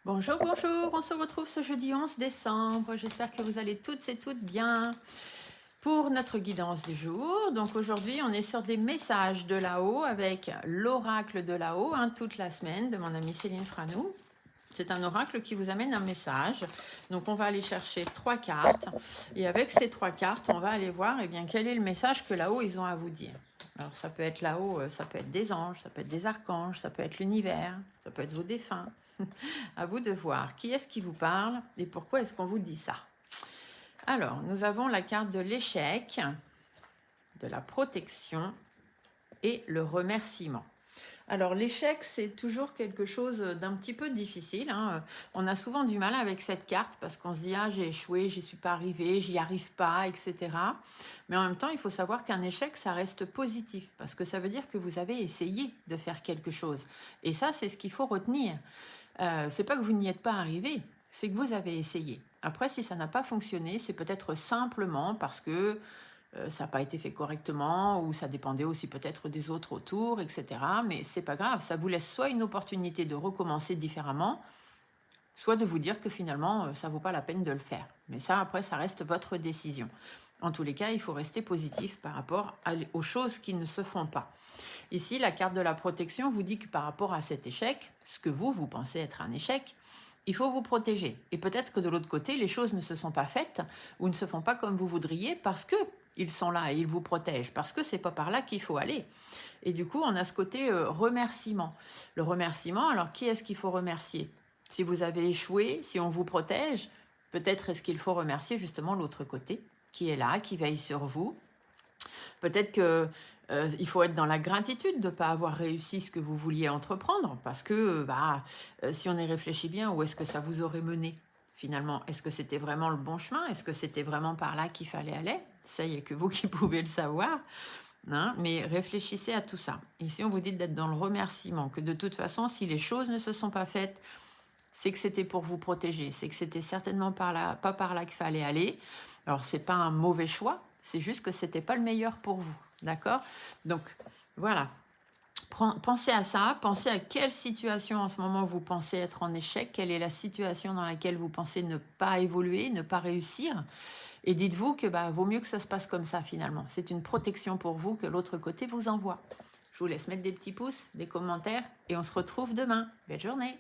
Bonjour, bonjour, on se retrouve ce jeudi 11 décembre. J'espère que vous allez toutes et toutes bien pour notre guidance du jour. Donc aujourd'hui, on est sur des messages de là-haut avec l'oracle de là-haut toute la semaine de mon amie Céline Franou. C'est un oracle qui vous amène un message. Donc on va aller chercher 3 cartes et avec ces 3 cartes, on va aller voir quel est le message que là-haut ils ont à vous dire. Alors ça peut être là-haut, ça peut être des anges, ça peut être des archanges, ça peut être l'univers, ça peut être vos défunts. À vous de voir qui est-ce qui vous parle et pourquoi est-ce qu'on vous dit ça. Alors, nous avons la carte de l'échec, de la protection et le remerciement. Alors, l'échec, c'est toujours quelque chose d'un petit peu difficile. On a souvent du mal avec cette carte parce qu'on se dit « Ah, j'ai échoué, j'y suis pas arrivé, j'y arrive pas, etc. » Mais en même temps, il faut savoir qu'un échec, ça reste positif parce que ça veut dire que vous avez essayé de faire quelque chose. Et ça, c'est ce qu'il faut retenir. C'est pas que vous n'y êtes pas arrivé, c'est que vous avez essayé. Après, si ça n'a pas fonctionné, c'est peut-être simplement parce que ça n'a pas été fait correctement ou ça dépendait aussi peut-être des autres autour, etc. Mais c'est pas grave, ça vous laisse soit une opportunité de recommencer différemment, soit de vous dire que finalement, ça vaut pas la peine de le faire. Mais ça, après, ça reste votre décision. En tous les cas, il faut rester positif par rapport aux choses qui ne se font pas. Ici, la carte de la protection vous dit que par rapport à cet échec, ce que vous pensez être un échec, il faut vous protéger. Et peut-être que de l'autre côté, les choses ne se sont pas faites ou ne se font pas comme vous voudriez parce que ils sont là et ils vous protègent, parce que c'est pas par là qu'il faut aller. Et du coup, on a ce côté remerciement. Le remerciement, alors qui est-ce qu'il faut remercier? Si vous avez échoué, si on vous protège, peut-être est-ce qu'il faut remercier justement l'autre côté, qui est là, qui veille sur vous. Peut-être que il faut être dans la gratitude de ne pas avoir réussi ce que vous vouliez entreprendre, parce que si on y réfléchit bien, où est-ce que ça vous aurait mené finalement? Est-ce que c'était vraiment le bon chemin? Est-ce que c'était vraiment par là qu'il fallait aller? Ça, il n'y a que vous qui pouvez le savoir. Mais réfléchissez à tout ça. Ici, on vous dit d'être dans le remerciement, que de toute façon, si les choses ne se sont pas faites, c'est que c'était pour vous protéger, c'est que c'était certainement pas par là qu'il fallait aller. Alors, c'est pas un mauvais choix, c'est juste que c'était pas le meilleur pour vous, d'accord? Donc, voilà. Pensez à ça, pensez à quelle situation en ce moment vous pensez être en échec, quelle est la situation dans laquelle vous pensez ne pas évoluer, ne pas réussir. Et dites-vous que vaut mieux que ça se passe comme ça finalement. C'est une protection pour vous que l'autre côté vous envoie. Je vous laisse mettre des petits pouces, des commentaires et on se retrouve demain. Belle journée!